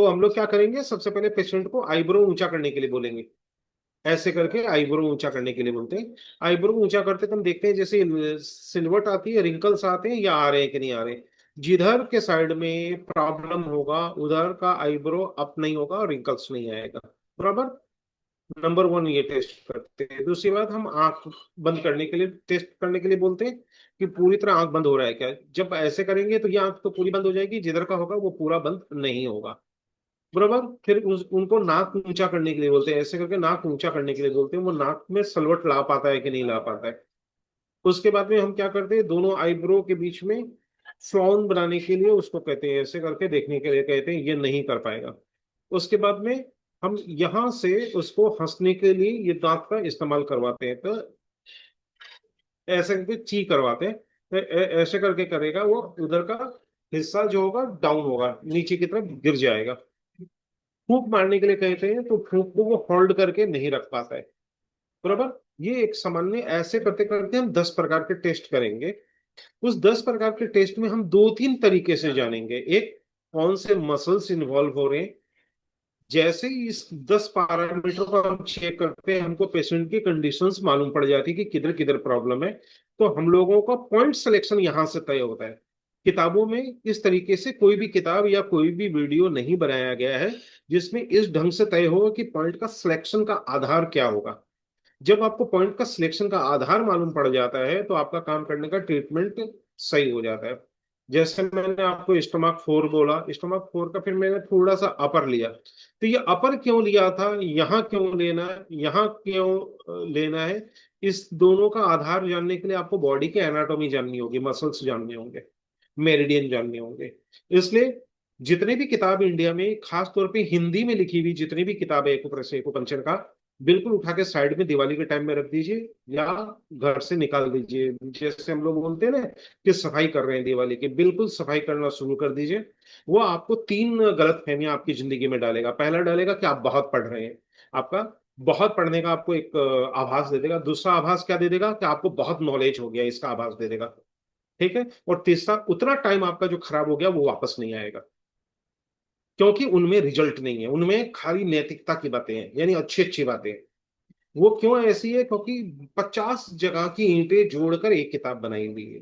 तो हम लोग क्या करेंगे, सबसे पहले पेशेंट को आईब्रो ऊंचा करने के लिए बोलेंगे। ऐसे करके आईब्रो ऊंचा करने के लिए बोलते हैं। आईब्रो ऊंचा करते तो हम देखते हैं जैसे सिलवट आती है, रिंकल्स आते हैं या आ रहे हैं कि नहीं आ रहे। जिधर के साइड में प्रॉब्लम होगा उधर का आईब्रो अप नहीं होगा और रिंकल्स नहीं आएगा। बराबर। नंबर वन ये टेस्ट करते हैं। दूसरी बात, हम आंख बंद करने के लिए टेस्ट करने के लिए बोलते हैं कि पूरी तरह आंख बंद हो रहा है क्या। जब ऐसे करेंगे तो ये आंख तो पूरी बंद हो जाएगी, जिधर का होगा वो पूरा बंद नहीं होगा। बराबर। फिर उनको नाक ऊंचा करने के लिए बोलते हैं। ऐसे करके नाक ऊंचा करने के लिए बोलते हैं, वो नाक में सलवट ला पाता है कि नहीं ला पाता है। उसके बाद में हम क्या करते हैं, दोनों आईब्रो के बीच में फ्लॉन बनाने के लिए उसको कहते हैं, ऐसे करके देखने के लिए कहते हैं, ये नहीं कर पाएगा। उसके बाद में हम यहां से उसको हंसने के लिए ये दांत का इस्तेमाल करवाते हैं। तो ऐसे करके ची करवाते हैं। तो ऐसे करके करेगा वो, उधर का हिस्सा जो होगा डाउन होगा, नीचे की तरफ गिर जाएगा। फूंक मारने के लिए कहते हैं तो फूंक को वो होल्ड करके नहीं रख पाता है। बराबर। ये एक सामान्य, ऐसे करते करते हम 10 प्रकार के टेस्ट करेंगे। उस 10 प्रकार के टेस्ट में हम दो तीन तरीके से जानेंगे। एक, कौन से मसल्स इन्वॉल्व हो रहे हैं। जैसे ही इस 10 पैरामीटर को हम चेक करते हैं, हमको पेशेंट की कंडीशंस मालूम पड़ जाती है कि किधर किधर प्रॉब्लम है। तो हम लोगों का पॉइंट सिलेक्शन यहां से तय होता है। किताबों में इस तरीके से कोई भी किताब या कोई भी वीडियो नहीं बनाया गया है जिसमें इस ढंग से तय हो कि पॉइंट का सिलेक्शन का आधार क्या होगा। जब आपको पॉइंट का सिलेक्शन का आधार मालूम पड़ जाता है तो आपका काम करने का ट्रीटमेंट सही हो जाता है। जैसे मैंने आपको स्टमक फोर बोला, स्टमक फोर का फिर मैंने थोड़ा सा अपर लिया, तो ये अपर क्यों लिया था, यहाँ क्यों लेना है, यहाँ क्यों लेना है। इस दोनों का आधार जानने के लिए आपको बॉडी के एनाटॉमी जाननी होगी, मसल्स जानने होंगे, मेरिडियन जानने होंगे। इसलिए जितने भी किताब इंडिया में, खास तौर पे हिंदी में लिखी हुई जितनी भी किताब है एक्यूप्रेशर एक्यूपंक्चर का, बिल्कुल उठा के साइड में दिवाली के टाइम में रख दीजिए या घर से निकाल दीजिए। जैसे हम लोग बोलते हैं ना कि सफाई कर रहे हैं दिवाली की, बिल्कुल सफाई करना शुरू कर दीजिए। वो आपको तीन गलत फहमियां आपकी जिंदगी में डालेगा। पहला डालेगा कि आप बहुत पढ़ रहे हैं, आपका बहुत पढ़ने का आपको एक आभास दे देगा। दूसरा आभास क्या दे देगा कि आपको बहुत नॉलेज हो गया, इसका आभास दे देगा। ठीक है। और तीसरा, उतना टाइम आपका जो खराब हो गया वो वापस नहीं आएगा, क्योंकि उनमें रिजल्ट नहीं है, उनमें खाली नैतिकता की बातें हैं, यानी अच्छी अच्छी बातें हैं। वो क्यों ऐसी है, क्योंकि 50 जगह की ईंटें जोड़कर एक किताब बनाई हुई है।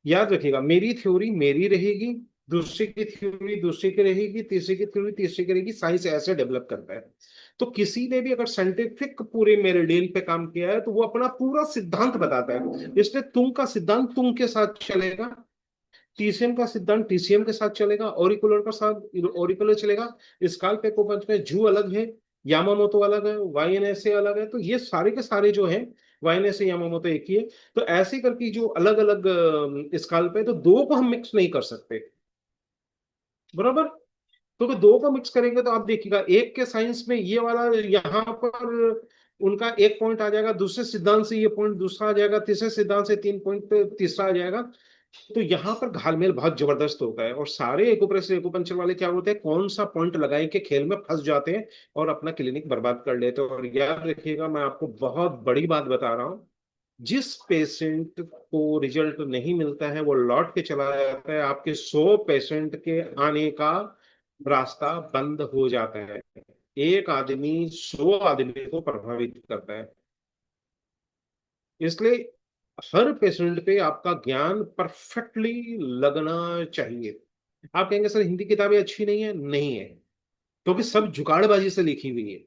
याद रखिएगा, मेरी थ्योरी मेरी रहेगी, दूसरे की थ्योरी दूसरे की रहेगी, तीसरे की थ्योरी तीसरे की रहेगी। साइंस ऐसे डेवलप करता है। तो किसी ने भी अगर साइंटिफिक पूरे मेरिडियन पे काम किया है तो वो अपना पूरा सिद्धांत बताता है। इसलिए तुम का सिद्धांत तुम के साथ चलेगा, टीसीएम का सिद्धांत टीसीएम के साथ चलेगा, ऑरिकुलर का साथ ऑरिकुलर चलेगा। स्काल पे को पंच में जू अलग है, यामामोतो अलग है, वाईएनएसए अलग है। तो ये सारे के सारे जो हैं, वाईएनएसए यामामोतो एक ही है। तो ऐसे करके जो अलग अलग स्काल पे, तो दो को हम मिक्स नहीं कर सकते। बराबर। तो अगर दो को मिक्स करेंगे तो आप देखिएगा, एक के साइंस में ये वाला यहाँ पर उनका एक पॉइंट आ जाएगा, दूसरे सिद्धांत से ये पॉइंट दूसरा आ जाएगा, तीसरे सिद्धांत से 3 पॉइंट तीसरा आ जाएगा। तो यहाँ पर घालमेल बहुत जबरदस्त होता है। और सारे एक्यूप्रेशर एक्यूपंक्चर वाले क्या होते हैं, कौन सा पॉइंट लगाए के खेल में फंस जाते हैं और अपना क्लिनिक बर्बाद कर लेते हैं। और याद रखिएगा, मैं आपको बहुत बड़ी बात बता रहा हूँ, जिस पेशेंट को रिजल्ट नहीं मिलता है वो लौट के चला जाता है, आपके 100 पेशेंट के आने का रास्ता बंद हो जाता है। एक आदमी 100 आदमी को प्रभावित करता है। इसलिए हर पेशेंट पे आपका ज्ञान परफेक्टली लगना चाहिए। आप कहेंगे सर हिंदी किताबें अच्छी नहीं है, नहीं है, क्योंकि सब जुगाड़बाजी से लिखी हुई है।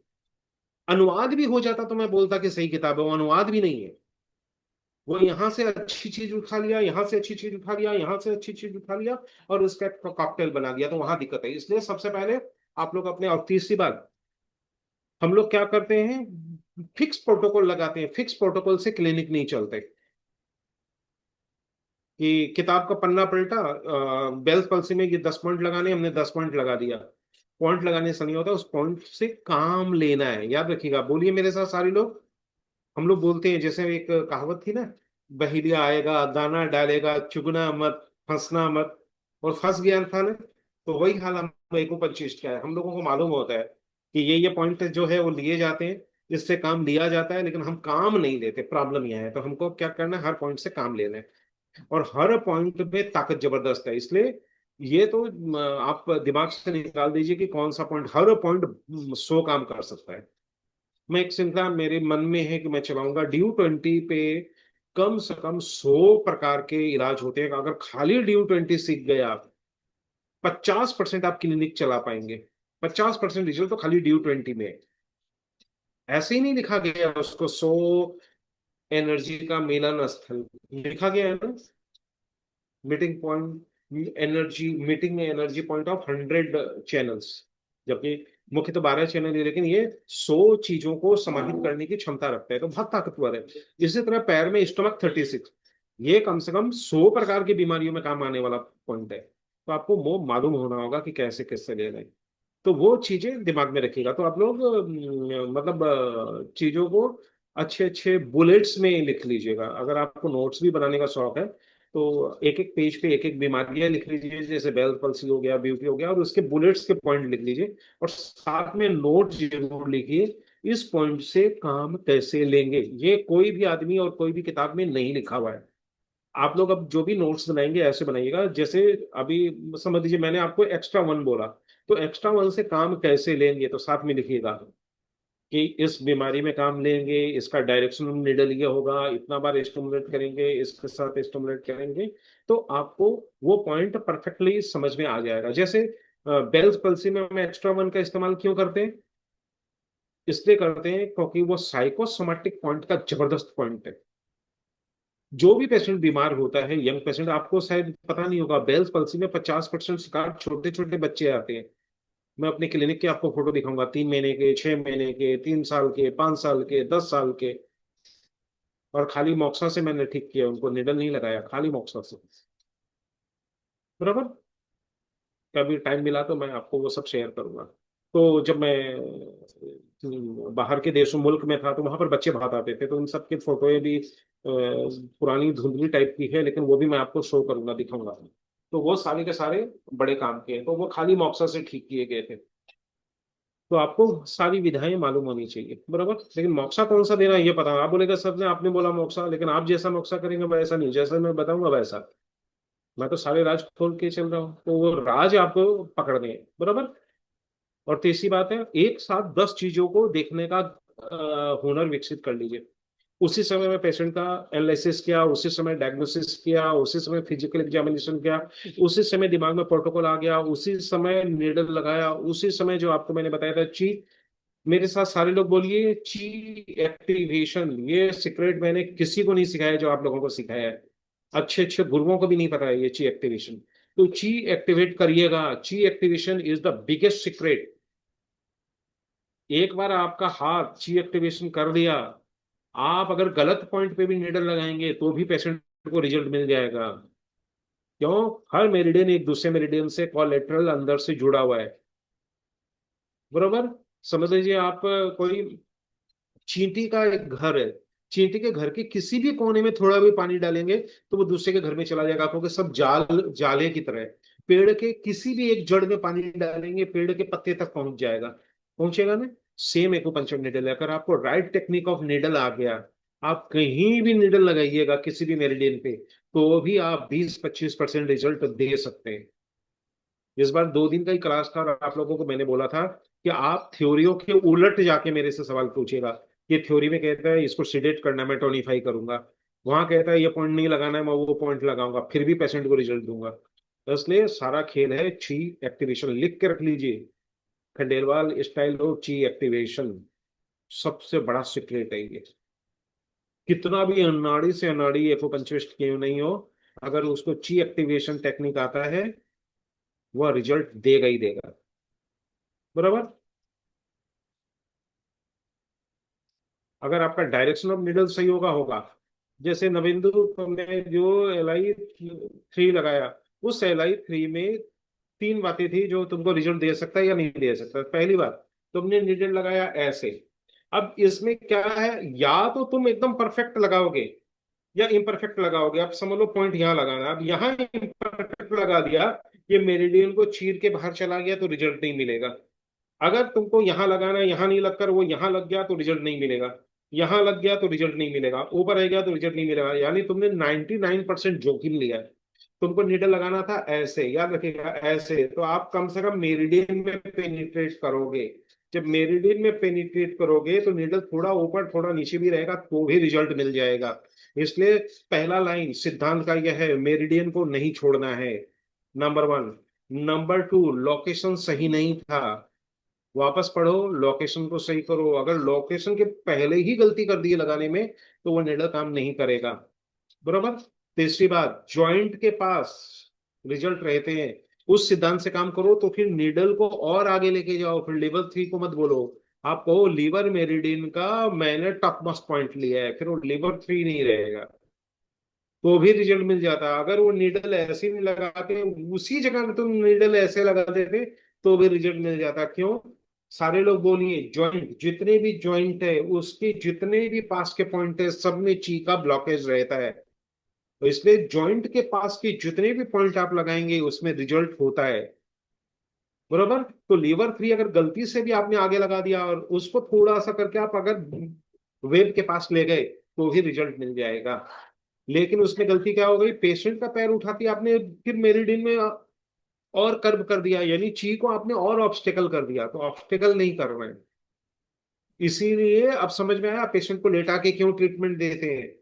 अनुवाद भी हो जाता तो मैं बोलता कि सही किताब है, वो अनुवाद भी नहीं है। वो यहाँ से अच्छी चीज उठा लिया, यहाँ से अच्छी चीज उठा लिया, यहाँ से अच्छी चीज उठा लिया और उसका एक कॉकटेल बना दिया, तो वहां दिक्कत है। इसलिए सबसे पहले आप लोग अपने, और तीसरी बात, हम लोग क्या करते हैं, फिक्स प्रोटोकॉल लगाते हैं। फिक्स प्रोटोकॉल से क्लिनिक नहीं चलते कि किताब का पन्ना पलटा, बेल्स पल्सी में ये 10 पॉइंट लगाने, हमने 10 पॉइंट लगा दिया। पॉइंट लगाने से नहीं होता, उस पॉइंट से काम लेना है। याद रखिएगा, बोलिए मेरे साथ सारे लोग। हम लोग बोलते हैं, जैसे एक कहावत थी ना, बहेलिया आएगा दाना डालेगा, चुगना मत फंसना मत। और फंस गया था ना, तो वही हाल हम एक्यूपंक्चरिस्ट का है। हम लोगों को मालूम होता है कि ये पॉइंट जो है वो लिए जाते हैं, इससे काम लिया जाता है, लेकिन हम काम नहीं लेते। प्रॉब्लम यह है, तो हमको क्या करना है, हर पॉइंट से काम लेना है। और हर पॉइंट में ताकत जबरदस्त है। इसलिए ये तो आप दिमाग से निकाल दीजिए कि कौन सा पॉइंट, हर पॉइंट 100 काम कर सकता है। मैं एक श्रृंखला मेरे मन में है कि मैं चलाऊंगा ड्यू 20 पे। कम से कम 100 प्रकार के इलाज होते हैं। अगर खाली ड्यू 20 सीख गए आप, 50% आप क्लिनिक चला पाएंगे। 50% रिजल्ट तो खाली ड्यू 20 में है। ऐसे ही नहीं लिखा गया उसको, 100 एनर्जी का मिलन स्थल लिखा गया है ना। मीटिंग पॉइंट एनर्जी, मीटिंग में एनर्जी पॉइंट ऑफ 100 चैनल्स। जबकि मुख्य तो 12 चैनल है, लेकिन ये 100 चीजों को समाहित करने की क्षमता रखता है, तो बहुत ताकतवर है। इसी तरह पैर में स्टमक 36, ये कम से कम 100 प्रकार की बीमारियों में काम आने वाला पॉइंट है। तो आपको वो मालूम होना होगा कि कैसे किससे ले रहे हैं। तो वो चीजें दिमाग में रखिएगा। तो आप लोग मतलब चीजों को अच्छे अच्छे बुलेट्स में लिख लीजिएगा। अगर आपको नोट्स भी बनाने का शौक है, तो एक एक पेज पे एक एक बीमारियां लिख लीजिए, जैसे बेल पल्सी हो गया, बीपी हो गया, और उसके बुलेट्स के पॉइंट लिख लीजिए। और साथ में नोट जरूर लिखिए, इस पॉइंट से काम कैसे लेंगे। ये कोई भी आदमी और कोई भी किताब में नहीं लिखा हुआ है। आप लोग अब जो भी नोट्स बनाएंगे ऐसे बनाइएगा, जैसे अभी समझ लीजिए मैंने आपको एक्स्ट्रा 1 बोला, तो एक्स्ट्रा 1 से काम कैसे लेंगे तो साथ में लिखिएगा कि इस बीमारी में काम लेंगे, इसका डायरेक्शन निडल ये होगा, इतना बार स्टिमुलेट करेंगे, इसके साथ स्टिमुलेट करेंगे। तो आपको वो पॉइंट परफेक्टली समझ में आ जाएगा। जैसे बेल्स पल्सी में हम एक्स्ट्रा 1 का इस्तेमाल क्यों करते हैं? इसलिए करते हैं क्योंकि वो साइकोसोमेटिक पॉइंट का जबरदस्त पॉइंट है। जो भी पेशेंट बीमार होता है, यंग पेशेंट, आपको शायद पता नहीं होगा, बेल्स पल्सी में 50% शिकार छोटे छोटे बच्चे आते हैं। मैं अपने क्लिनिक के आपको फोटो दिखाऊंगा, 3 महीने के, 6 महीने के, 3 साल के, 5 साल के, 10 साल के। और खाली मोक्सा से मैंने ठीक किया, उनको निडल नहीं लगाया, खाली मोक्सा से। बराबर। कभी टाइम मिला तो मैं आपको वो सब शेयर करूंगा। तो जब मैं बाहर के देशों मुल्क में था, तो वहां पर बच्चे बहुत आते थे, तो उन सब की फोटोएं भी पुरानी धुंधली टाइप की है, लेकिन वो भी मैं आपको शो करूंगा, दिखाऊंगा। तो वो सारे के सारे बड़े काम के हैं, तो वो खाली मॉक्सा से ठीक किए गए थे। तो आपको सारी विधाएं मालूम होनी चाहिए, बराबर। लेकिन मोक्सा कौन सा देना है ये पता, आप बोलेगा सर ने आपने बोला मोक्सा, लेकिन आप जैसा मोक्सा करेंगे वैसा नहीं, जैसा मैं बताऊंगा वैसा। मैं तो सारे राज खोल के चल रहा हूँ, तो वो राज आपको पकड़ने हैं, बराबर। और तीसरी बात है, एक साथ 10 चीजों को देखने का हुनर विकसित कर लीजिए। उसी समय में पेशेंट का एनालिसिस किया, उसी समय डायग्नोसिस किया, उसी समय फिजिकल एग्जामिनेशन किया, उसी समय दिमाग में प्रोटोकॉल आ गया, उसी समय नीडल लगाया, उसी समय जो आपको मैंने बताया था ची। मेरे साथ सारे लोग बोलिए, ची एक्टिवेशन। ये सीक्रेट मैंने किसी को नहीं सिखाया जो आप लोगों को सिखाया है। अच्छे अच्छे गुरुओं को भी नहीं पता है ये ची एक्टिवेशन। तो ची एक्टिवेट करिएगा। ची activation is the biggest secret. एक बार आपका हाथ ची एक्टिवेशन कर दिया, आप अगर गलत पॉइंट पे भी नीडल लगाएंगे तो भी पेशेंट को रिजल्ट मिल जाएगा। क्यों? हर मेरिडियन एक दूसरे मेरिडियन से कोलेटरल अंदर से जुड़ा हुआ है, बरोबर। समझ लीजिए आप कोई चींटी का एक घर है। चींटी के घर के किसी भी कोने में थोड़ा भी पानी डालेंगे तो वो दूसरे के घर में चला जाएगा, क्योंकि सब जाल, जाले की तरह है। पेड़ के किसी भी एक जड़ में पानी डालेंगे, पेड़ के पत्ते तक पहुंच जाएगा, पहुंचेगा ना। सेम एक्यूपंक्चर निडल है। अगर आपको राइट टेक्निक ऑफ निडल आ गया, आप कहीं भी निडल लगाइएगा किसी भी मेरिडियन पे, तो भी आप 20-25% रिजल्ट दे सकते हैं। इस बार 2 दिन का ही क्लास था, और आप लोगों को मैंने बोला था कि आप थ्योरियों के उलट जाके मेरे से सवाल पूछिएगा। ये थ्योरी में कहता है इसको सिडेट करना है, मैं टोनिफाई करूंगा। वहां कहता है ये पॉइंट नहीं लगाना है, मैं वो पॉइंट लगाऊंगा, फिर भी पेशेंट को रिजल्ट दूंगा। तो इसलिए सारा खेल है ची एक्टिवेशन। लिख के रख लीजिए, खंडेलवाल स्टाइल हो ची एक्टिवेशन। सबसे बड़ा सीक्रेट है ये। कितना भी अनाड़ी से अनाड़ी एक्यूपंक्चरिस्ट क्यों नहीं हो, अगर उसको ची एक्टिवेशन टेक्निक आता है, वह रिजल्ट देगा ही देगा, बराबर। अगर आपका डायरेक्शन ऑफ निडल सही होगा। जैसे नविंदु, तुमने जो LI3 लगाया, उस LI3 में 3 बातें थी जो तुमको रिजल्ट दे सकता है या नहीं दे सकता। पहली बात, तुमने निडल लगाया ऐसे। अब इसमें क्या है, या तो तुम एकदम परफेक्ट लगाओगे या इम्परफेक्ट लगाओगे। अब समझ लो पॉइंट यहाँ लगाना, अब यहाँ इम्परफेक्ट लगा दिया, ये मेरिडियन को चीर के बाहर चला गया तो रिजल्ट नहीं मिलेगा। अगर तुमको यहां लगाना है, यहां नहीं लगकर वो यहां लग गया तो रिजल्ट नहीं मिलेगा। यहां लग गया तो रिजल्ट नहीं मिलेगा, ऊपर रह गया तो रिजल्ट नहीं मिलेगा। यानी तुमने 99% जोखिम लिया है। तुमको नीडल लगाना था ऐसे, याद रखिएगा ऐसे, तो आप कम से कम मेरिडियन में पेनिट्रेट करोगे। जब मेरिडियन में पेनिट्रेट करोगे तो नीडल थोड़ा ऊपर थोड़ा नीचे भी रहेगा तो भी रिजल्ट मिल जाएगा। इसलिए पहला लाइन सिद्धांत का यह है, मेरिडियन को नहीं छोड़ना है, number one. Number two, location सही नहीं था, वापस पढ़ो, लोकेशन को सही करो। अगर लोकेशन के पहले ही गलती कर दी है लगाने में तो वो निडल काम नहीं करेगा। बरोबर। तीसरी बात, जॉइंट के पास रिजल्ट रहते हैं, उस सिद्धांत से काम करो। तो फिर नीडल को और आगे लेके जाओ, फिर लेवल 3 को मत बोलो। आप कहो लीवर मेरिडियन का मैंने टॉप मोस्ट पॉइंट लिया है, फिर वो लीवर 3 नहीं रहेगा, तो भी रिजल्ट मिल जाता। अगर वो नीडल ऐसे नहीं लगा के उसी जगह में तुम नीडल ऐसे लगा देते तो भी रिजल्ट मिल जाता। क्यों? सारे लोग बोलिए, जॉइंट जितने भी जॉइंट है उसके जितने भी पास के पॉइंट है सब में ची का ब्लॉकेज रहता है। तो इसलिए जॉइंट के पास के जितने भी पॉइंट आप लगाएंगे उसमें रिजल्ट होता है। बरोबर। तो लीवर 3 अगर गलती से भी आपने आगे लगा दिया और उसको थोड़ा सा करके आप अगर वेब के पास ले गए तो भी रिजल्ट मिल जाएगा। लेकिन उसमें गलती क्या हो गई, पेशेंट का पैर उठाती आपने फिर मेरिडियन में और कर्व कर दिया, यानी ची को आपने और ऑब्स्टेकल कर दिया, तो ऑब्स्टेकल नहीं कर रहे हैं। इसीलिए अब समझ में आया पेशेंट को लेटा के क्यों ट्रीटमेंट देते हैं।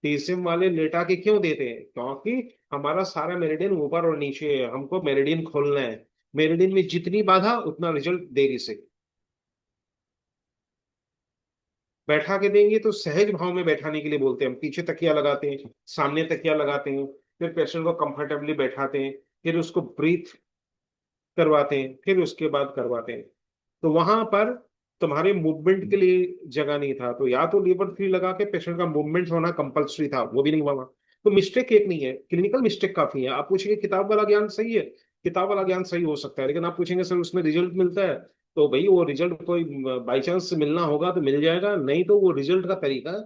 टीसीएम वाले लेटा के क्यों देते हैं, क्योंकि हमारा सारा मेरिडियन ऊपर और नीचे है, हमको मेरिडियन खोलना है। मेरिडियन में जितनी बाधा उतना रिजल्ट देरी से। बैठा के देंगे तो सहज भाव में बैठाने के लिए बोलते हैं, हम पीछे तकिया लगाते हैं, सामने तकिया लगाते हैं, फिर पेशेंट को कंफर्टेबली बैठाते हैं, फिर उसको ब्रीथ करवाते हैं, फिर उसके बाद करवाते हैं। तो वहां पर तुम्हारे मूवमेंट के लिए जगह नहीं था, तो या तो लीवर 3 लगा के पेशेंट का मूवमेंट होना कंपलसरी था, वो भी नहीं हुआ। तो मिस्टेक एक नहीं है, क्लिनिकल मिस्टेक काफी है। आप पूछेंगे किताब वाला ज्ञान सही है, किताब वाला ज्ञान सही हो सकता है, लेकिन आप पूछेंगे सर उसमें रिजल्ट मिलता है, तो भाई वो रिजल्ट कोई बाई चांस मिलना होगा तो मिल जाएगा, नहीं तो वो रिजल्ट का तरीका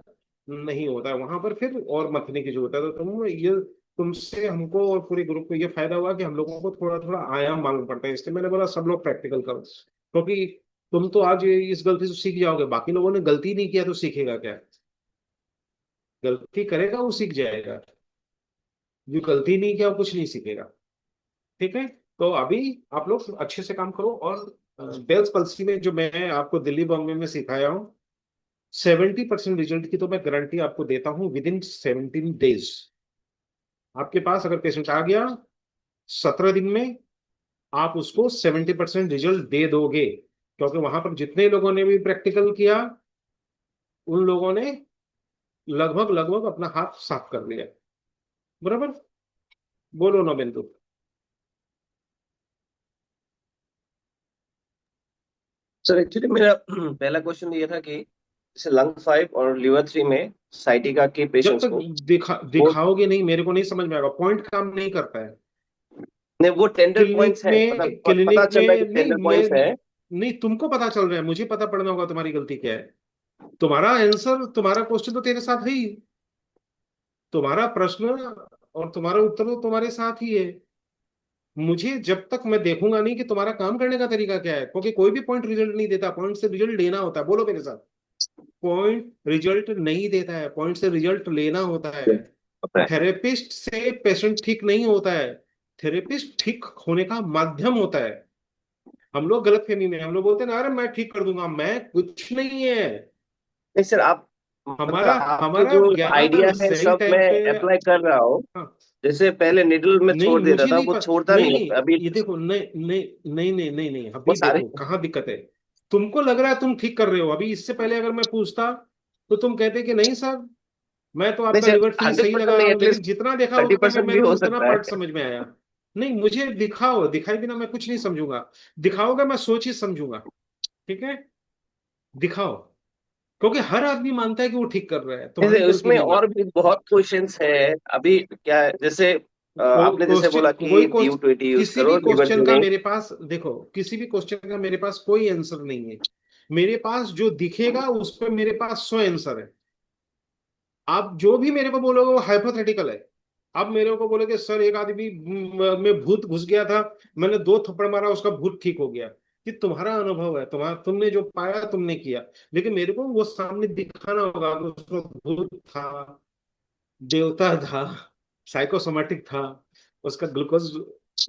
नहीं होता है वहां पर, फिर और मथने की जरूरत है। तो तुमसे हमको और पूरे ग्रुप को ये फायदा हुआ कि हम लोगों को थोड़ा थोड़ा आयाम मालूम पड़ता है, इसलिए मैंने बोला सब लोग प्रैक्टिकल करो। क्योंकि तुम तो आज इस गलती से सीख जाओगे, बाकी लोगों ने गलती नहीं किया तो सीखेगा क्या? गलती करेगा वो सीख जाएगा, जो गलती नहीं किया वो कुछ नहीं सीखेगा। ठीक है। तो अभी आप लोग अच्छे से काम करो, और बेल्स पल्सी में जो मैं आपको दिल्ली बॉम्बे में सिखाया हूँ, 70% रिजल्ट की तो मैं गारंटी आपको देता हूँ विद इन 17 डेज। आपके पास अगर पेशेंट आ गया 17 दिन में, आप उसको 70% रिजल्ट दे दोगे, क्योंकि वहां पर जितने लोगों ने भी प्रैक्टिकल किया उन लोगों ने लगभग लगभग अपना हाथ साफ कर लिया। बराबर। बोलो ना बिंदु। सर एक्चुअली मेरा पहला क्वेश्चन ये था कि जैसे लंग 5 और लिवर 3 में साइटिका के जब पेशेंट्स तक को वो दिखाओगे नहीं मेरे को नहीं समझ में आएगा, पॉइंट काम नहीं करता है। ने वो टेंडर क्लिनिक पॉइंट्स है, में मतलब पता क्लिनिक चल रहा है में कि नहीं, टेंडर मैं पॉइंट्स है। नहीं, तुमको पता चल रहा है, मुझे पता पड़ना होगा तुम्हारी गलती क्या है। तुम्हारा आंसर, तुम्हारा क्वेश्चन तो तेरे साथ है ही, तुम्हारा प्रश्न और तुम्हारा उत्तर तो तुम्हारे साथ ही है। मुझे जब तक मैं देखूंगा नहीं कि तुम्हारा काम करने का तरीका क्या है, क्योंकि कोई भी पॉइंट रिजल्ट नहीं देता, पॉइंट से रिजल्ट लेना होता है। बोलो मेरे साथ। पॉइंट रिजल्ट नहीं देता है, पॉइंट से रिजल्ट लेना होता है। पता है। थेरेपिस्ट से पेशेंट ठीक नहीं होता है, थेरेपिस्ट ठीक होने का माध्यम होता है। हम लोग गलत फहमी में, हम लोग बोलते हैं ना, अरे मैं ठीक कर दूंगा, मैं कुछ नहीं है। नहीं सर, आप मतलब हमारा आपके हमारा जो आइडिया ज्ञान है सही सब मैं टाइम पे। अप्लाई कर रहा हूँ। हाँ। जैसे पहले निडल में नहीं छोड़ देता मुझे था, नहीं वो पता, छोड़ता नहीं नहीं नहीं, है अभी। ये देखो, नहीं नहीं नहीं नहीं नहीं नहीं, वो अभी सारे। देखो कहाँ दिक्कत है। तुमको लग रहा है तुम ठीक कर रहे हो, अभी इससे पहले अगर मैं पूछता तो तुम कहते कि नहीं सर, मैं तो नहीं आपका सर, लिवर 3 हंड्रेड सही परसेंट लगा रहा नहीं, हूँ, लेकिन एटलीस्ट जितना देखा थर्टी होगा मैं, परसेंट भी मेरे को हो उतना सकता पार्ट है। समझ में आया। नहीं मुझे दिखाओ, दिखाए बिना मैं कुछ नहीं समझूंगा। दिखाओगे मैं सोच ही समझूंगा। ठीक है। दिखाओ, क्योंकि हर आदमी मानता है कि वो ठीक कर रहा है, तुम्हारी जैसे गलती उसमें नहीं है। और भी बहुत क्वेश्चंस है। अभी क्या है, जैसे आपने जैसे क्वेश्चन बोला कोई कि क्वेश्चन, BU20 यूज किसी भी करो लिवर क्वेश्चन थ्री का में। मेरे पास देखो, किसी भी क्वेश्चन का मेरे पास कोई आंसर नहीं है। मेरे पास जो दिखेगा उस पर मेरे पास 100 आंसर है। आप जो भी मेरे को बोलोगे वो हाइपोथेटिकल है। आप मेरे को बोलोगे सर एक आदमी में भूत घुस गया था, मैंने 2 थप्पड़ मारा उसका भूत ठीक हो गया, कि तुम्हारा अनुभव है, तुम्हारा, तुमने जो पाया तुमने किया। लेकिन मेरे को वो सामने दिखाना होगा कि उसमें भूत था, देवता था, साइकोसोमेटिक था, उसका ग्लूकोज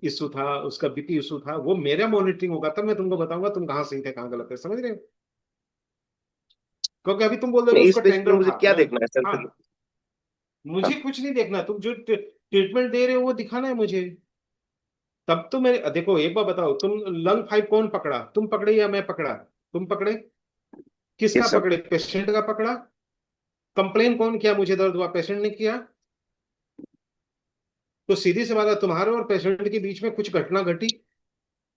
इशू था, उसका बीपी इशू था, वो मेरा मॉनिटरिंग होगा तब मैं तुमको बताऊंगा तुम कहाँ सही थे कहाँ गलत है, समझ रहे हो? क्योंकि अभी तुम बोल रहे हो इस उसका बेस पे टेंडर मुझे था क्या मैं। देखना है सर हाँ, फिर? मुझे हाँ। कुछ नहीं देखना, तुम जो ट्रीटमेंट दे रहे हो वो दिखाना है मुझे। तब तो मेरे देखो एक बार बताओ, तुम लंग फाइव कौन पकड़ा, तुम पकड़े या मैं पकड़ा? तुम पकड़े? किसका यस सर। पकड़े, पेशेंट का पकड़ा? कंप्लेन कौन किया मुझे दर्द हुआ, पेशेंट ने किया? तो सीधी सी बात है, तुम्हारे और पेशेंट के बीच में कुछ घटना घटी।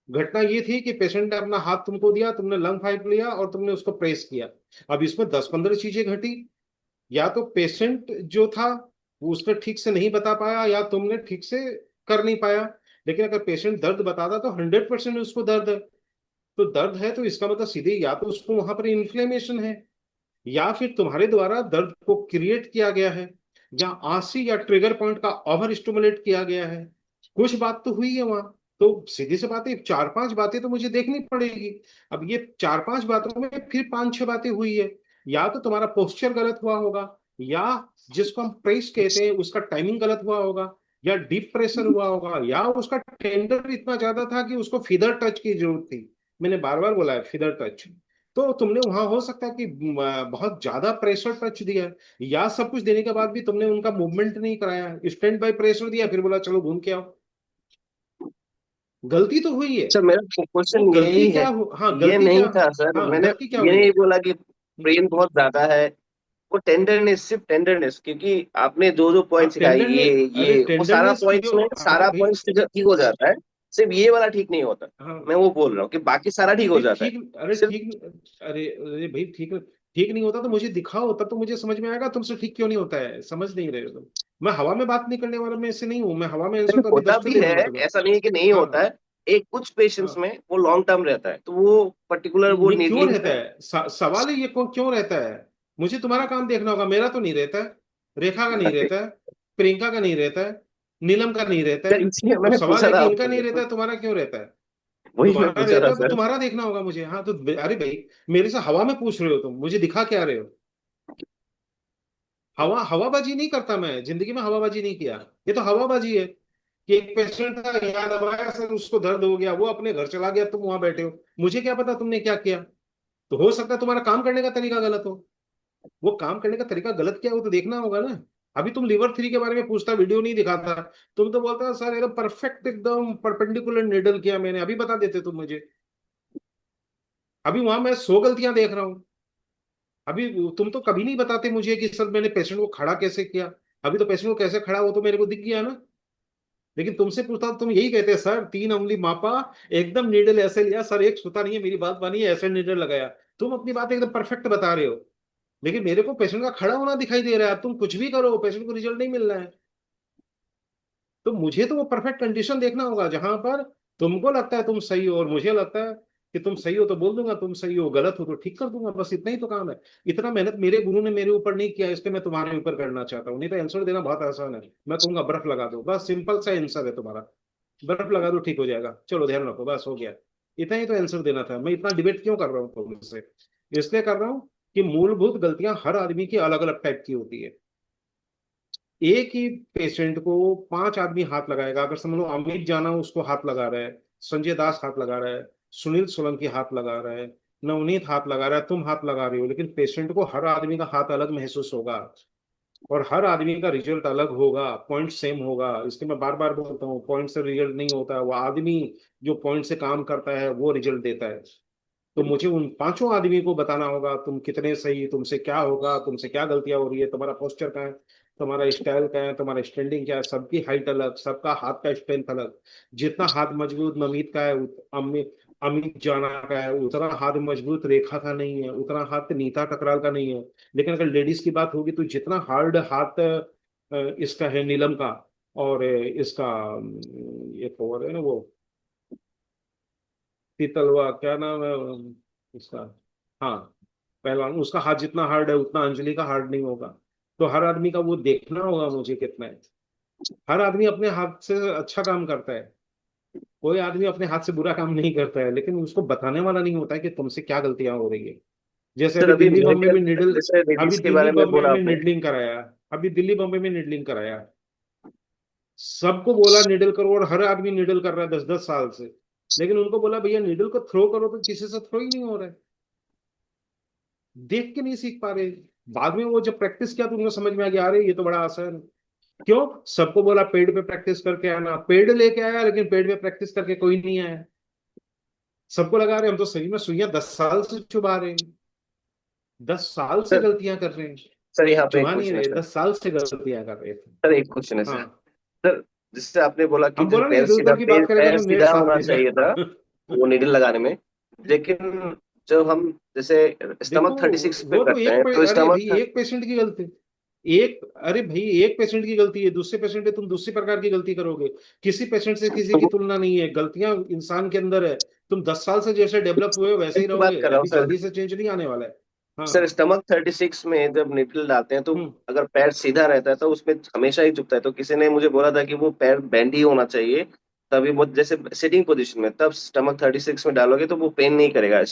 घटना ये थी कि पेशेंट ने अपना हाथ तुमको दिया, तुमने लंग पाइप लिया और तुमने उसको प्रेस किया। अब इसमें 10-15 चीजें घटी। या तो पेशेंट जो था वो उसने ठीक से नहीं बता पाया, या तुमने ठीक से कर नहीं पाया। लेकिन अगर पेशेंट दर्द बताता तो 100% उसको दर्द है। तो दर्द है तो इसका मतलब सीधे या तो उसको वहां पर इन्फ्लेमेशन है, या फिर तुम्हारे द्वारा दर्द को क्रिएट किया गया है, या आंसी या ट्रिगर पॉइंट का ओवर स्टिमुलेट किया गया है। कुछ बात तो हुई है वहां। तो सीधी सी बात है, 4-5 बातें तो मुझे देखनी पड़ेगी। अब ये 4-5 बातों में फिर 5-6 बातें हुई है। या तो तुम्हारा पोस्चर गलत हुआ होगा, या जिसको हम प्रेस कहते हैं उसका टाइमिंग गलत हुआ होगा, या डीप प्रेशर हुआ होगा, या उसका टेंडर इतना ज्यादा था कि उसको फिदर टच की जरूरत थी। मैंने बार बार बोला है फिदर टच। तो तुमने वहां हो सकता है कि बहुत ज्यादा प्रेशर टच दिया है, या सब कुछ देने के बाद भी तुमने उनका मूवमेंट नहीं कराया, स्टैंड बाय प्रेशर दिया फिर बोला चलो घूम के आओ। गलती तो हुई है। सर मेरा वो क्वेश्चन गलती यही है, क्या हो, हाँ ये गलती नहीं क्या। था सर, हाँ मैंने गलती क्या ये हुई है? नहीं बोला कि पेन बहुत ज्यादा है। वो टेंडरनेस, सिर्फ टेंडरनेस, क्योंकि आपने जो जो हाँ पॉइंट सिखाई, टेंडरनेस। ये अरे वो सारा टेंडरनेस की पॉइंट्स जो, में हाँ सारा भाई। पॉइंट्स ठीक ठीक हो जाता है, सिर्फ ये वाला ठीक नहीं होता। हाँ मैं वो बोल रहा हूँ कि बाकी सारा ठीक हो नहीं जाता है। ठीक, अरे सिर्फ ठीक। अरे भाई ठीक, ठीक नहीं होता तो मुझे दिखाओ, तब तो मुझे समझ में आएगा तुमसे ठीक क्यों नहीं होता है, समझ नहीं रहे हो तुम। मैं हवा में बात नहीं करने वाला, मैं ऐसे नहीं हूँ, मैं हवा में आंसर तो अभी होता 10 भी दे है, दूंगा तुम्हें। ऐसा नहीं है कि नहीं होता हाँ है। एक कुछ पेशेंट्स हाँ। में वो लॉन्ग टर्म रहता है, तो वो पर्टिकुलर वो ये क्यों नीडलिंग रहता पे। है, सवाल है ये क्यों रहता है? मुझे तुम्हारा काम देखना होगा, मेरा तो नहीं रहता है। रेखा का नहीं रहता है, प्रियंका का नहीं रहता है, नीलम का नहीं रहता है। सर इसलिए तो मैंने सवाल पूछा है था कि इनका नहीं रहता आपको, है, तुम्हारा क्यों रहता है? वही मैं तुम्हारा पूछा रहता था है तो सर। तुम्हारा देखना होगा मुझे। हाँ तो अरे भाई, मेरे से हवा में पूछ रहे हो तुम, मुझे दिखा क्या रहे हो? हवाबाजी नहीं करता मैं, जिंदगी में हवाबाजी नहीं किया। ये तो हवाबाजी है कि एक पेशेंट था यहाँ दबाया सर उसको दर्द हो गया, वो अपने घर चला गया, तुम वहां बैठे हो। मुझे क्या पता तुमने क्या किया? तो हो सकता है तुम्हारा काम करने का तरीका गलत हो। वो काम करने का तरीका गलत क्या हो तो देखना होगा ना। अभी तुम लीवर 3 के बारे में पूछता, वीडियो नहीं दिखाता। तुम तो बोलता सर एकदम परफेक्ट, एकदम परपेंडिकुलर निडल किया मैंने, अभी बता देते तुम मुझे। अभी वहां मैं 100 गलतियां देख रहा हूँ। अभी तुम तो कभी नहीं बताते मुझे कि सर मैंने पेशेंट को खड़ा कैसे किया। अभी तो पेशेंट को कैसे खड़ा वो तो मेरे को दिख गया ना। लेकिन तुमसे पूछता तो तुम यही कहते सर 3 उंगली मापा, एकदम नीडल ऐसे लिया सर, एक छूता नहीं है, मेरी बात मानिए, ऐसे नीडल लगाया। तुम अपनी बात एकदम परफेक्ट बता रहे हो। लेकिन मेरे को पेशेंट का खड़ा होना दिखाई दे रहा है, तुम कुछ भी करो पेशेंट को रिजल्ट नहीं मिल रहा है। तो मुझे तो वो परफेक्ट कंडीशन देखना होगा जहां पर तुमको लगता है तुम सही हो और मुझे लगता है कि तुम सही हो, तो बोल दूंगा तुम सही हो, गलत हो तो ठीक कर दूंगा, बस इतना ही तो काम है। इतना मेहनत मेरे गुरु ने मेरे ऊपर नहीं किया, इसलिए मैं तुम्हारे ऊपर करना चाहता हूँ, नहीं तो आंसर देना बहुत आसान है। मैं कहूंगा बर्फ लगा दो, बस सिंपल सा आंसर है तुम्हारा। बर्फ लगा दो ठीक हो जाएगा, चलो ध्यान रखो, बस हो गया। इतना ही तो आंसर देना था। मैं इतना डिबेट क्यों कर रहा हूँ तुमसे? इसलिए कर रहा हूँ कि मूलभूत गलतियां हर आदमी की अलग अलग टाइप की होती है। एक ही पेशेंट को 5 आदमी हाथ लगाएगा, अगर समझ लो अमित जाना उसको हाथ लगा रहा है, संजय दास हाथ लगा रहा है, सुनील सोलंकी हाथ लगा रहा है, नवनीत हाथ लगा रहा है, तुम हाथ लगा रहे हो, लेकिन पेशेंट को हर आदमी का हाथ अलग महसूस होगा। और हर आदमी का रिजल्ट अलग होगा, पॉइंट सेम होगा। इसलिए मैं बार बार बोलता हूँ, पॉइंट से रिजल्ट नहीं होता है, वो आदमी जो पॉइंट से काम करता है वो रिजल्ट देता है। तो मुझे उन 5 आदमी को बताना होगा तुम कितने सही, तुमसे क्या होगा, तुमसे क्या गलतियां हो रही है, तुम्हारा पोस्चर क्या है, तुम्हारा स्टाइल क्या है, तुम्हारा स्टैंडिंग क्या है, सबकी हाइट अलग, सबका हाथ का स्ट्रेंथ अलग। जितना हाथ मजबूत नमीत का है, अमित अमित जाना का है, उतना हाथ मजबूत रेखा का नहीं है, उतना हाथ नीता टकराल का नहीं है। लेकिन अगर लेडीज की बात होगी तो जितना हार्ड हाथ इसका है नीलम का, और इसका एक और है ना वो पीतलवा, क्या नाम है उसका, हाँ पहलवान, उसका हाथ जितना हार्ड है उतना अंजलि का हार्ड नहीं होगा। तो हर आदमी का वो देखना होगा मुझे कितना है। हर आदमी अपने हाथ से अच्छा काम करता है, कोई आदमी अपने हाथ से बुरा काम नहीं करता है, लेकिन उसको बताने वाला नहीं होता है कि तुमसे क्या गलतियां हो रही है। जैसे सर अभी अभी दिल्ली बॉम्बे मेडिकल, में निडल, जैसे अभी लेडीज के दिल्ली बारे में बॉम्बे बोला में आपने। निडलिंग कराया, अभी दिल्ली बॉम्बे में निडलिंग कराया, सबको बोला निडल करो और हर आदमी निडल कर रहा है 10-10 साल से, लेकिन उनको बोला भैया निडल को थ्रो करो तो किसी से थ्रो ही नहीं हो रहा है। देख के नहीं सीख पा रहे। बाद में वो जब प्रैक्टिस किया तो उनको समझ में आ गया, अरे ये तो बड़ा आसान है। क्यों? सबको बोला पेड़ पे प्रैक्टिस करके आना, पेड़ लेके आया, लेकिन पेड़ पे प्रैक्टिस करके कोई नहीं आया। सबको लगा रहे हम तो सही में सुइयां 10 साल से चुभा रहे हैं, 10 साल से सर गलतियां कर रहे हैं। सर यहाँ पे एक चुभा नहीं क्वेश्चन है रहे, सर। 10 साल से गलतियां कर रहे थे। सर एक क्वेश्चन है सर। हाँ। सर जिससे आपने बोला कि हम जैसे बोला ना पैर इधर सीधा, उधर की पैर बात करेगा पैर तो नेट सीधा साथ होना देगा। चाहिए था वो नीडल लगाने में। लेकिन जब हम जैसे देखो स्टमक 36 पे वो तो करते हैं तो अरे भाई स्टमक, एक पेशेंट की गलती, एक, अरे भाई एक पेशेंट की गलती है, दूसरे पेशेंट पे तुम दूसरी प्रकार की गलती करोगे। किसी पेशेंट से किसी की तुलना नहीं है, गलतियां इंसान के अंदर है। तुम 10 साल से जैसे डेवलप हुए हो वैसे ही की बात रहोगे, कर रहा हूँ अभी सर। जल्दी से चेंज नहीं आने वाला है। सर हाँ। स्टमक 36 में जब निडल डालते हैं तो हम्म। अगर पैर सीधा रहता है तो उसमें हमेशा ही झुकता है, तो किसी ने मुझे बोला था कि वो पैर बेंड ही होना चाहिए, तभी वो जैसे सिटिंग पोजीशन में तब स्टमक 36 में डालोगे तो वो पेन नहीं करेगा।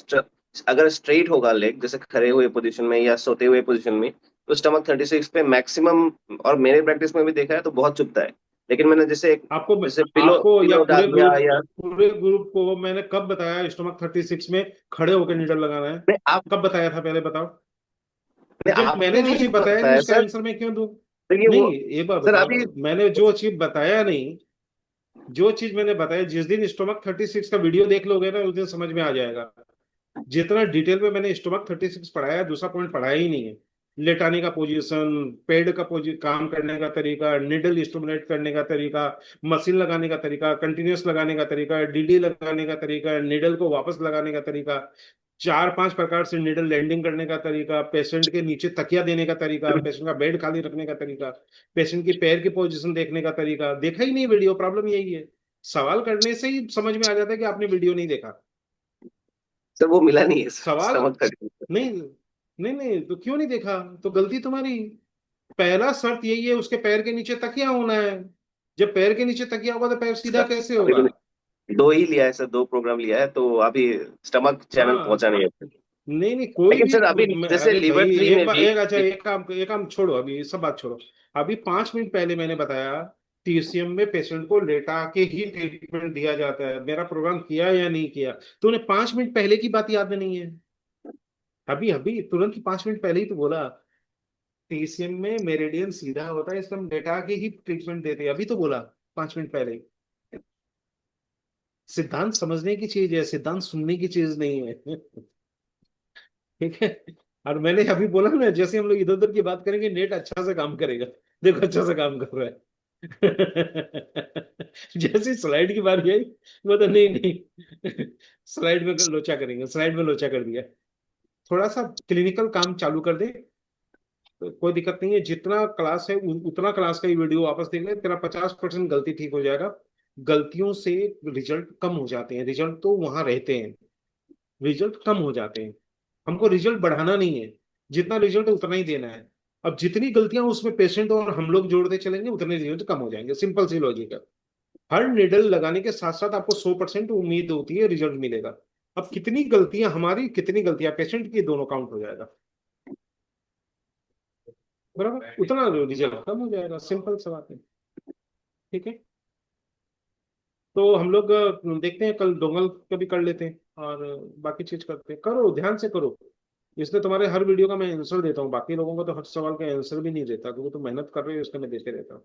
अगर स्ट्रेट होगा लेग जैसे खड़े हुए पोजीशन में या सोते हुए पोजीशन में, तो स्टमक 36 पे मैक्सिमम, और मेरे प्रैक्टिस में भी देखा है तो बहुत चुभता है। लेकिन मैंने जैसे आपको जैसे पिलो आपको या पिलो डाल दिया या, पूरे ग्रुप को मैंने कब बताया स्टोमक 36 में खड़े होकर नीडल लगाना है? नहीं आप, कब बताया था पहले बताओ। नहीं जब मैंने आपने जो नहीं चीज बताया नहीं बताया उसका सर। आंसर मैं क्यों दूं? तो ये वो, नहीं, एक बार सर अभी, बताओ, मैंने जो चीज बताया नहीं, जो चीज मैंने बताया, जिस दिन स्टोमक 36 का वीडियो देख लोगे ना उस दिन समझ में आ जाएगा। जितना डिटेल में मैंने स्टोमक 36 पढ़ाया है, दूसरा पॉइंट पढ़ाया ही नहीं है। लेटाने का पोजीशन, पेड का काम करने का तरीका, निडल स्टिमुलेट करने का तरीका, मशीन लगाने का तरीका, कंटिन्यूअस लगाने का तरीका, डीडी लगाने का तरीका, निडल को वापस लगाने का तरीका, 4-5 प्रकार से निडल लैंडिंग करने का तरीका, पेशेंट के नीचे तकिया देने का तरीका, पेशेंट का बेड खाली रखने का तरीका, पेशेंट की पैर की पोजीशन देखने का तरीका, देखा ही नहीं वीडियो, प्रॉब्लम यही है। सवाल करने से ही समझ में आ जाता है कि आपने वीडियो नहीं देखा। सर वो मिला नहीं है सर सवाल, स्टमक 36। नहीं नहीं नहीं तो क्यों नहीं देखा? तो गलती तुम्हारी। पहला शर्त यही है उसके पैर के नीचे तकिया होना है। जब पैर के नीचे तकिया होगा तो पैर सीधा सर कैसे अभी होगा? मैंने दो ही लिया है सर, दो प्रोग्राम लिया है तो अभी स्टमक चैनल हाँ। पहुंचा नहीं है। नहीं नहीं कोई लेकिन भी सर अभी जैसे अरे भाई लिवर थ्री एक में बार, भी एक अच्छा एक काम छोड़ो, अभी ये सब बात छोड़ो। अभी 5 मिनट पहले मैंने बताया टीसीएम में पेशेंट को लेटा के ही ट्रीटमेंट दिया जाता है, मेरा प्रोग्राम किया या नहीं किया? तो उन्हें 5 मिनट पहले की बात याद नहीं है? अभी अभी तुरंत ही 5 मिनट पहले ही तो बोला टीसीएम में मेरिडियन सीधा होता है, इसलिए हम लेटा के ही ट्रीटमेंट देते हैं, अभी तो बोला 5 मिनट पहले ही। सिद्धांत समझने की चीज है, सिद्धांत सुनने की चीज नहीं है। ठीक है। और मैंने अभी बोला ना जैसे हम लोग इधर उधर की बात करेंगे नेट अच्छा से काम करेगा। देखो अच्छा से काम कर रहा है। जैसे स्लाइड की बारी आई वो तो नहीं नहीं, स्लाइड में लोचा करेंगे, स्लाइड में लोचा कर दिया। थोड़ा सा क्लिनिकल काम चालू कर दे तो कोई दिक्कत नहीं है। जितना क्लास है उतना क्लास का ही वीडियो वापस देख ले, तेरा 50% गलती ठीक हो जाएगा। गलतियों से रिजल्ट कम हो जाते हैं, रिजल्ट तो वहां रहते हैं, रिजल्ट कम हो जाते हैं। हमको रिजल्ट बढ़ाना नहीं है, जितना रिजल्ट है उतना ही देना है। अब जितनी गलतियां उसमें पेशेंट और हम लोग जोड़ते चलेंगे उतने रिजल्ट कम हो जाएंगे, सिंपल सी लॉजिक है। हर निडल लगाने के साथ साथ आपको 100% उम्मीद होती है रिजल्ट मिलेगा। अब कितनी गलतियां हमारी कितनी गलतियां पेशेंट की दोनों काउंट हो जाएगा, बराबर उतना रिजल्ट कम हो जाएगा, सिंपल सा बात है। ठीक है। तो हम लोग देखते हैं कल डोंगल का भी कर लेते हैं और बाकी चीज करते हैं, करो ध्यान से करो। इसलिए तुम्हारे हर वीडियो का मैं आंसर देता हूँ, बाकी लोगों को तो हर सवाल का आंसर भी नहीं देता, क्योंकि तुम मेहनत कर रहे हो इसका मैं देते रहता हूँ।